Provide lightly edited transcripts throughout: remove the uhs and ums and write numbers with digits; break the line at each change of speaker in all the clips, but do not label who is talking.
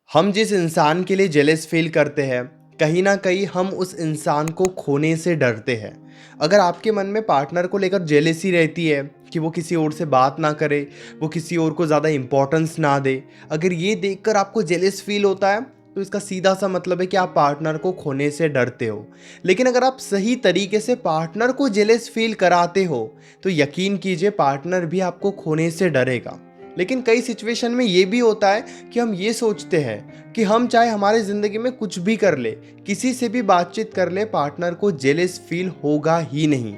हम जिस इंसान के लिए जेलस फील करते हैं, कहीं ना कहीं हम उस इंसान को खोने से डरते हैं। अगर आपके मन में पार्टनर को लेकर जेलेसी रहती है कि वो किसी और से बात ना करे, वो किसी और को ज़्यादा इंपॉर्टेंस ना दे, अगर ये देखकर आपको जेलस फील होता है तो इसका सीधा सा मतलब है कि आप पार्टनर को खोने से डरते हो। लेकिन अगर आप सही तरीके से पार्टनर को जेलस फील कराते हो तो यकीन कीजिए पार्टनर भी आपको खोने से डरेगा। लेकिन कई सिचुएशन में ये भी होता है कि हम ये सोचते हैं कि हम चाहे हमारे ज़िंदगी में कुछ भी कर ले, किसी से भी बातचीत कर ले, पार्टनर को जेलस फील होगा ही नहीं।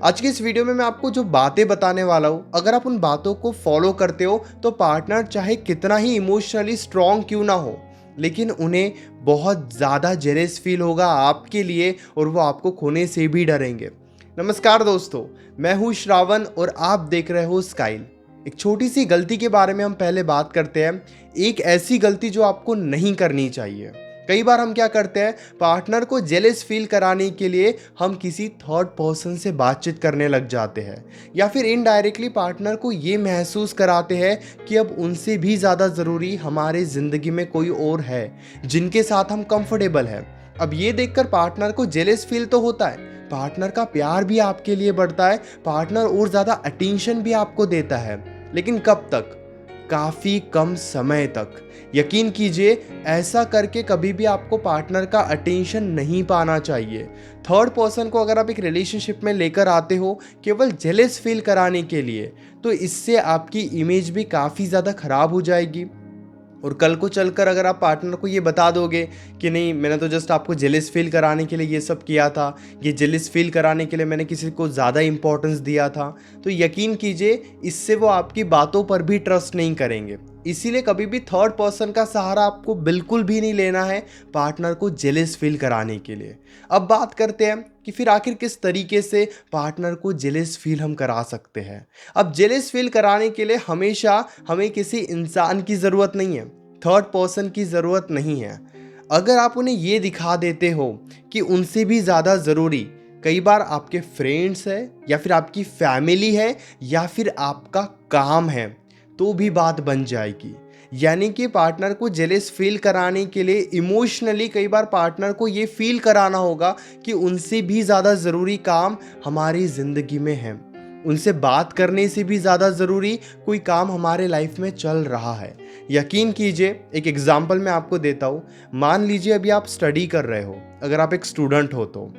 आज की इस वीडियो में मैं आपको जो बातें बताने वाला हूँ, अगर आप उन बातों को फॉलो करते हो तो पार्टनर चाहे कितना ही इमोशनली स्ट्रांग क्यों ना हो, लेकिन उन्हें बहुत ज़्यादा जेलस फील होगा आपके लिए और वो आपको खोने से भी डरेंगे। नमस्कार दोस्तों, मैं हूँ श्रावण और आप देख रहे हो स्काइल। एक छोटी सी गलती के बारे में हम पहले बात करते हैं। एक ऐसी गलती जो आपको नहीं करनी चाहिए। कई बार हम क्या करते हैं, पार्टनर को जेलस फील कराने के लिए हम किसी थर्ड पर्सन से बातचीत करने लग जाते हैं, या फिर इनडायरेक्टली पार्टनर को ये महसूस कराते हैं कि अब उनसे भी ज़्यादा ज़रूरी हमारे ज़िंदगी में कोई और है जिनके साथ हम कंफर्टेबल हैं। अब ये देखकर पार्टनर को जेलस फील तो होता है, पार्टनर का प्यार भी आपके लिए बढ़ता है, पार्टनर और ज़्यादा अटेंशन भी आपको देता है। लेकिन कब तक? काफ़ी कम समय तक। यकीन कीजिए, ऐसा करके कभी भी आपको पार्टनर का अटेंशन नहीं पाना चाहिए। थर्ड पर्सन को अगर आप एक रिलेशनशिप में लेकर आते हो केवल जेलस फील कराने के लिए, तो इससे आपकी इमेज भी काफ़ी ज़्यादा ख़राब हो जाएगी। और कल को चलकर अगर आप पार्टनर को ये बता दोगे कि नहीं, मैंने तो जस्ट आपको जेलस फील कराने के लिए ये सब किया था, ये जेलस फील कराने के लिए मैंने किसी को ज़्यादा इंपॉर्टेंस दिया था, तो यकीन कीजिए इससे वो आपकी बातों पर भी ट्रस्ट नहीं करेंगे। इसीलिए कभी भी थर्ड पर्सन का सहारा आपको बिल्कुल भी नहीं लेना है पार्टनर को जेलस फील कराने के लिए। अब बात करते हैं कि फिर आखिर किस तरीके से पार्टनर को जेलस फील हम करा सकते हैं। अब जेलस फील कराने के लिए हमेशा हमें किसी इंसान की ज़रूरत नहीं है, थर्ड पर्सन की ज़रूरत नहीं है। अगर आप उन्हें ये दिखा देते हो कि उनसे भी ज़्यादा ज़रूरी कई बार आपके फ्रेंड्स है, या फिर आपकी फैमिली है, या फिर आपका काम है, तो भी बात बन जाएगी। यानी कि पार्टनर को जेलस फील कराने के लिए इमोशनली कई बार पार्टनर को ये फील कराना होगा कि उनसे भी ज़्यादा ज़रूरी काम हमारी ज़िंदगी में है, उनसे बात करने से भी ज़्यादा ज़रूरी कोई काम हमारे लाइफ में चल रहा है। यकीन कीजिए, एक एग्जांपल मैं आपको देता हूँ। मान लीजिए अभी आप स्टडी कर रहे हो, अगर आप एक स्टूडेंट हो तो,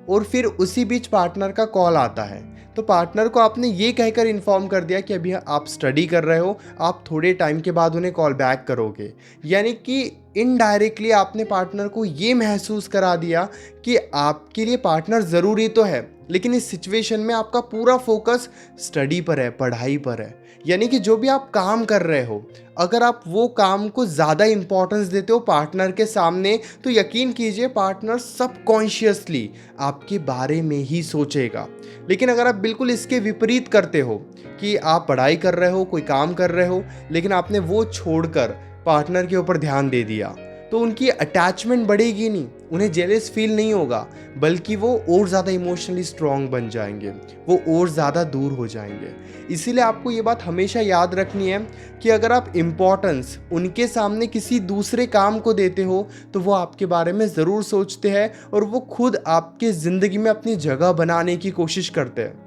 और फिर उसी बीच पार्टनर का कॉल आता है, तो पार्टनर को आपने ये कहकर इन्फॉर्म कर दिया कि अभी आप स्टडी कर रहे हो, आप थोड़े टाइम के बाद उन्हें कॉल बैक करोगे। यानी कि इनडायरेक्टली आपने पार्टनर को ये महसूस करा दिया कि आपके लिए पार्टनर ज़रूरी तो है, लेकिन इस सिचुएशन में आपका पूरा फोकस स्टडी पर है, पढ़ाई पर है। यानी कि जो भी आप काम कर रहे हो, अगर आप वो काम को ज़्यादा इंपॉर्टेंस देते हो पार्टनर के सामने, तो यकीन कीजिए पार्टनर सबकॉन्शियसली आपके बारे में ही सोचेगा। लेकिन अगर आप बिल्कुल इसके विपरीत करते हो कि आप पढ़ाई कर रहे हो, कोई काम कर रहे हो, लेकिन आपने वो छोड़कर पार्टनर के ऊपर ध्यान दे दिया, तो उनकी अटैचमेंट बढ़ेगी नहीं, उन्हें जेलस फील नहीं होगा, बल्कि वो और ज़्यादा इमोशनली स्ट्रांग बन जाएंगे, वो और ज़्यादा दूर हो जाएंगे। इसीलिए आपको ये बात हमेशा याद रखनी है कि अगर आप इम्पोर्टेंस उनके सामने किसी दूसरे काम को देते हो तो वो आपके बारे में ज़रूर सोचते हैं और वो खुद आपके ज़िंदगी में अपनी जगह बनाने की कोशिश करते हैं।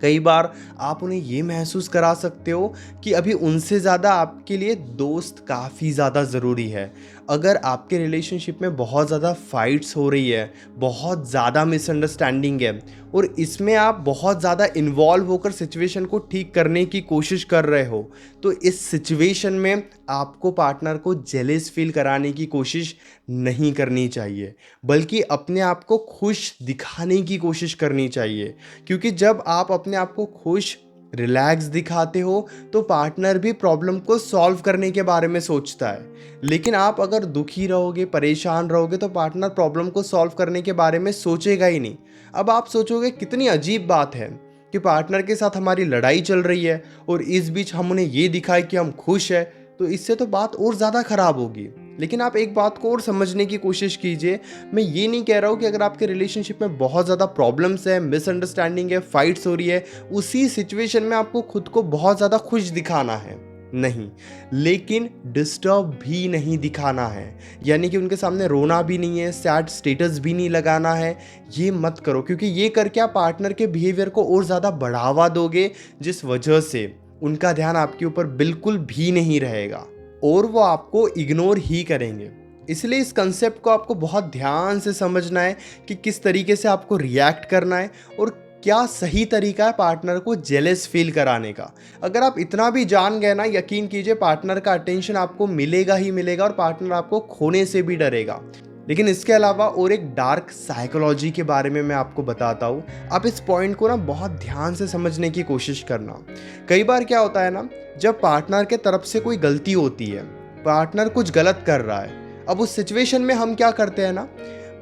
कई बार आप उन्हें ये महसूस करा सकते हो कि अभी उनसे ज़्यादा आपके लिए दोस्त काफ़ी ज़्यादा ज़रूरी है। अगर आपके रिलेशनशिप में बहुत ज़्यादा फाइट्स हो रही है, बहुत ज़्यादा मिसअंडरस्टैंडिंग है, और इसमें आप बहुत ज़्यादा इन्वॉल्व होकर सिचुएशन को ठीक करने की कोशिश कर रहे हो, तो इस सिचुएशन में आपको पार्टनर को जेलस फील कराने की कोशिश नहीं करनी चाहिए, बल्कि अपने आप को खुश दिखाने की कोशिश करनी चाहिए। क्योंकि जब आप अपने आप को खुश, रिलैक्स दिखाते हो तो पार्टनर भी प्रॉब्लम को सॉल्व करने के बारे में सोचता है। लेकिन आप अगर दुखी रहोगे, परेशान रहोगे, तो पार्टनर प्रॉब्लम को सॉल्व करने के बारे में सोचेगा ही नहीं। अब आप सोचोगे कितनी अजीब बात है कि पार्टनर के साथ हमारी लड़ाई चल रही है और इस बीच हम उन्हें ये दिखाए कि हम खुश हैं, तो इससे तो बात और ज़्यादा ख़राब होगी। लेकिन आप एक बात को और समझने की कोशिश कीजिए। मैं ये नहीं कह रहा हूँ कि अगर आपके रिलेशनशिप में बहुत ज़्यादा प्रॉब्लम्स है, मिसअंडरस्टैंडिंग है, फाइट्स हो रही है, उसी सिचुएशन में आपको खुद को बहुत ज़्यादा खुश दिखाना है। नहीं, लेकिन डिस्टर्ब भी नहीं दिखाना है, यानी कि उनके सामने रोना भी नहीं है, सैड स्टेटस भी नहीं लगाना है। ये मत करो, क्योंकि ये करके आप पार्टनर के बिहेवियर को और ज़्यादा बढ़ावा दोगे, जिस वजह से उनका ध्यान आपके ऊपर बिल्कुल भी नहीं रहेगा और वो आपको इग्नोर ही करेंगे। इसलिए इस कंसेप्ट को आपको बहुत ध्यान से समझना है कि किस तरीके से आपको रिएक्ट करना है और क्या सही तरीका है पार्टनर को जेलस फील कराने का। अगर आप इतना भी जान गए ना, यकीन कीजिए पार्टनर का अटेंशन आपको मिलेगा ही मिलेगा और पार्टनर आपको खोने से भी डरेगा। लेकिन इसके अलावा और एक डार्क साइकोलॉजी के बारे में मैं आपको बताता हूँ। आप इस पॉइंट को ना बहुत ध्यान से समझने की कोशिश करना। कई बार क्या होता है ना, जब पार्टनर के तरफ से कोई गलती होती है, पार्टनर कुछ गलत कर रहा है, अब उस सिचुएशन में हम क्या करते हैं ना,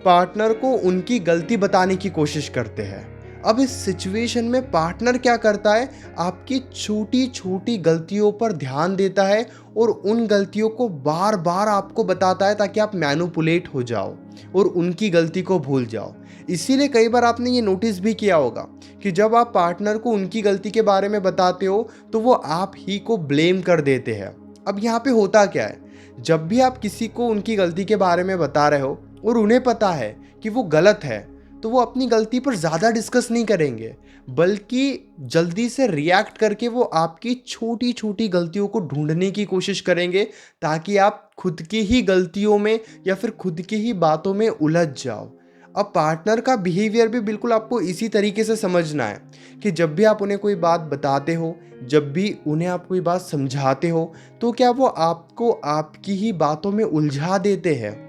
पार्टनर को उनकी गलती बताने की कोशिश करते हैं। अब इस सिचुएशन में पार्टनर क्या करता है, आपकी छोटी छोटी गलतियों पर ध्यान देता है और उन गलतियों को बार बार आपको बताता है ताकि आप मैनिपुलेट हो जाओ और उनकी गलती को भूल जाओ। इसीलिए कई बार आपने ये नोटिस भी किया होगा कि जब आप पार्टनर को उनकी गलती के बारे में बताते हो तो वो आप ही को ब्लेम कर देते हैं। अब यहाँ पे होता क्या है, जब भी आप किसी को उनकी गलती के बारे में बता रहे हो और उन्हें पता है कि वो गलत है, तो वो अपनी गलती पर ज़्यादा डिस्कस नहीं करेंगे, बल्कि जल्दी से रिएक्ट करके वो आपकी छोटी छोटी गलतियों को ढूंढने की कोशिश करेंगे ताकि आप खुद की ही गलतियों में या फिर खुद की ही बातों में उलझ जाओ। अब पार्टनर का बिहेवियर भी बिल्कुल आपको इसी तरीके से समझना है कि जब भी आप उन्हें कोई बात बताते हो, जब भी उन्हें आप कोई बात समझाते हो, तो क्या वो आपको आपकी ही बातों में उलझा देते हैं,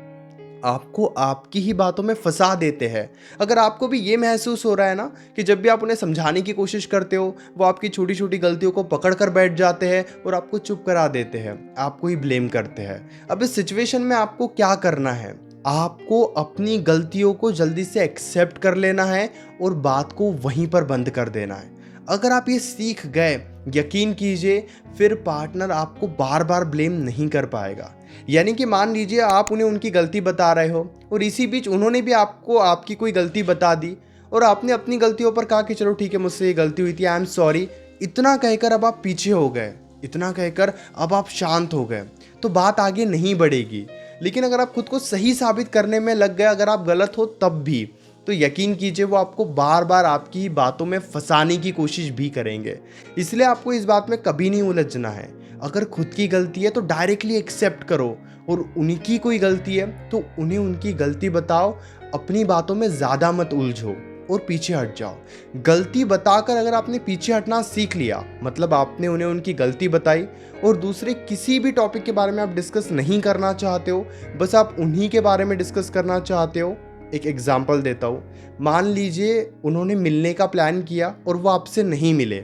आपको आपकी ही बातों में फंसा देते हैं। अगर आपको भी ये महसूस हो रहा है ना कि जब भी आप उन्हें समझाने की कोशिश करते हो, वो आपकी छोटी छोटी गलतियों को पकड़ कर बैठ जाते हैं और आपको चुप करा देते हैं, आपको ही ब्लेम करते हैं। अब इस सिचुएशन में आपको क्या करना है, आपको अपनी गलतियों को जल्दी से एक्सेप्ट कर लेना है और बात को वहीं पर बंद कर देना है। अगर आप ये सीख गए, यकीन कीजिए फिर पार्टनर आपको बार बार ब्लेम नहीं कर पाएगा। यानी कि मान लीजिए आप उन्हें उनकी गलती बता रहे हो और इसी बीच उन्होंने भी आपको आपकी कोई गलती बता दी और आपने अपनी गलतियों पर कहा कि चलो ठीक है, मुझसे ये गलती हुई थी, आई एम सॉरी। इतना कहकर अब आप पीछे हो गए, इतना कहकर अब आप शांत हो गए, तो बात आगे नहीं बढ़ेगी। लेकिन अगर आप खुद को सही साबित करने में लग गए, अगर आप गलत हो तब भी, तो यकीन कीजिए वो आपको बार बार आपकी ही बातों में फंसाने की कोशिश भी करेंगे। इसलिए आपको इस बात में कभी नहीं उलझना है। अगर खुद की गलती है तो डायरेक्टली एक्सेप्ट करो और उनकी कोई गलती है तो उन्हें उनकी गलती बताओ, अपनी बातों में ज़्यादा मत उलझो और पीछे हट जाओ। गलती बताकर अगर आपने पीछे हटना सीख लिया, मतलब आपने उन्हें उनकी गलती बताई और दूसरे किसी भी टॉपिक के बारे में आप डिस्कस नहीं करना चाहते हो, बस आप उन्हीं के बारे में डिस्कस करना चाहते हो। एक एग्जाम्पल देता हूँ, मान लीजिए उन्होंने मिलने का प्लान किया और वो आपसे नहीं मिले,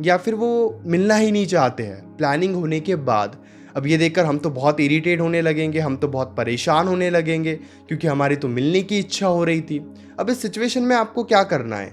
या फिर वो मिलना ही नहीं चाहते हैं प्लानिंग होने के बाद। अब ये देखकर हम तो बहुत इरिटेट होने लगेंगे, हम तो बहुत परेशान होने लगेंगे क्योंकि हमारी तो मिलने की इच्छा हो रही थी। अब इस सिचुएशन में आपको क्या करना है,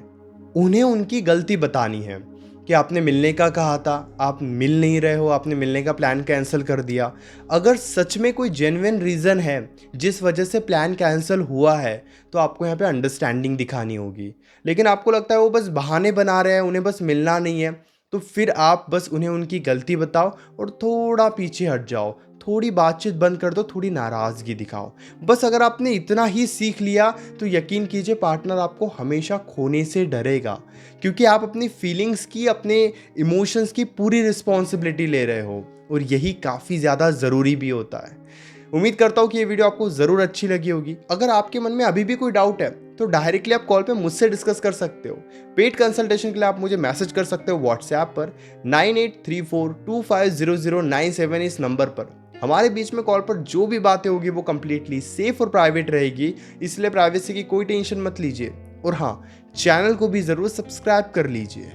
उन्हें उनकी गलती बतानी है कि आपने मिलने का कहा था, आप मिल नहीं रहे हो, आपने मिलने का प्लान कैंसिल कर दिया। अगर सच में कोई जेन्युइन रीज़न है जिस वजह से प्लान कैंसिल हुआ है तो आपको यहाँ पे अंडरस्टैंडिंग दिखानी होगी। लेकिन आपको लगता है वो बस बहाने बना रहे हैं, उन्हें बस मिलना नहीं है, तो फिर आप बस उन्हें उनकी गलती बताओ और थोड़ा पीछे हट जाओ, थोड़ी बातचीत बंद कर दो, थोड़ी नाराज़गी दिखाओ। बस अगर आपने इतना ही सीख लिया तो यकीन कीजिए पार्टनर आपको हमेशा खोने से डरेगा, क्योंकि आप अपनी फीलिंग्स की, अपने इमोशंस की पूरी रिस्पॉन्सिबिलिटी ले रहे हो और यही काफ़ी ज़्यादा ज़रूरी भी होता है। उम्मीद करता हूँ कि ये वीडियो आपको ज़रूर अच्छी लगी होगी। अगर आपके मन में अभी भी कोई डाउट है तो डायरेक्टली आप कॉल पे मुझसे डिस्कस कर सकते हो। पेड कंसल्टेशन के लिए आप मुझे मैसेज कर सकते हो व्हाट्सएप पर 9834250097 इस नंबर पर। हमारे बीच में कॉल पर जो भी बातें होगी वो कम्प्लीटली सेफ और प्राइवेट रहेगी, इसलिए प्राइवेसी की कोई टेंशन मत लीजिए। और हाँ, चैनल को भी ज़रूर सब्सक्राइब कर लीजिए।